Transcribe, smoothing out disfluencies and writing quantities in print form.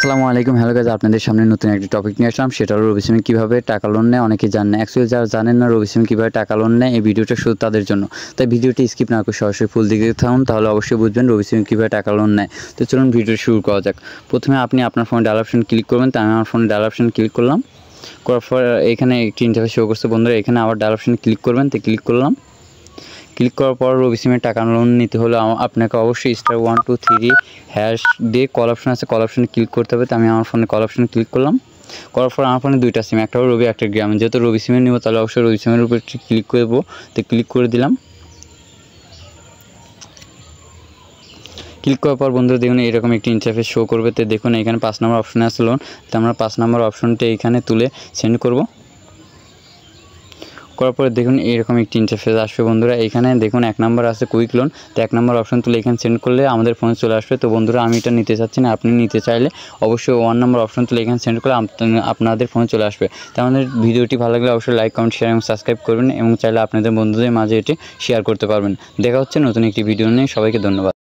আসসালামু আলাইকুম। Hello guys, আপনাদের সামনে নতুন একটি টপিক নিয়ে আসলাম। সেটা হলো রবি সিমে কীভাবে টাকা লোন নেয়। অনেকেই জানেন না, অ্যাকচুয়ালি যারা জানেন না রবি সিমে কীভাবে টাকা লোন নেয়, এই ভিডিওটা শুধু তাদের জন্য। তাই ভিডিওটি স্কিপ না করে সরাসরি ফুল দিকে থাকুন, তাহলে অবশ্যই বুঝবেন রবি সিমে কীভাবে টাকা লোন নেয়। তো চলুন ভিডিও শুরু করা যাক। প্রথমে আপনি আপনার ফোনে ডায়াল অপশন ক্লিক করবেন। তাই আমি আমার ফোনে ডায়াল অপশন ক্লিক করলাম। করার পর এখানে একটি ইন্টারফেস শো করছে বন্ধুরা। এখানে আবার ডায়াল অপশনে ক্লিক করবেন। তো ক্লিক করলাম। ক্লিক করার পর রবি সিমের টাকা লোন নিতে হলে আপনাকে অবশ্যই *123# দিয়ে কল অপশন আছে, কল অপশনে ক্লিক করতে হবে। তো আমি আমার ফোনে কল অপশনে ক্লিক করলাম। করার পর আমার ফোনে দুইটা সিম, একটা হলো রবি, একটা গ্রাম। যেহেতু রবি সিমের নিব তাহলে অবশ্যই রবি সিমের উপর ক্লিক করবো। তো ক্লিক করে দিলাম। ক্লিক করার পর বন্ধুরা দেখুন এরকম একটি ইন্টারফেস শো করবে। তো দেখুন এখানে 5 নম্বর অপশনে আছে লোন। তো আমরা 5 নম্বর অপশনটা এখানে তুলে সেন্ড করব। করার পরে দেখুন এরকম একটি ইন্টারফেস আসবে বন্ধুরা। এখানে দেখুন 1 নম্বর আছে কুইক লোন। তো 1 নম্বর অপশন তুলে এখানে সেন্ড করলে আমাদের ফোনে চলে আসবে। তো বন্ধুরা আমি এটা নিতে চাচ্ছি না, আপনি নিতে চাইলে অবশ্যই 1 নম্বর অপশন তুলে এখানে সেন্ড করলে আপনাদের ফোনে চলে আসবে। তো আমাদের ভিডিওটি ভালো লাগলে অবশ্যই লাইক, কমেন্ট, শেয়ার এবং সাবস্ক্রাইব করবেন এবং চাইলে আপনাদের বন্ধুদের মাঝে এটি শেয়ার করতে পারবেন। দেখা হচ্ছে নতুন একটি ভিডিও নিয়ে। সবাইকে ধন্যবাদ।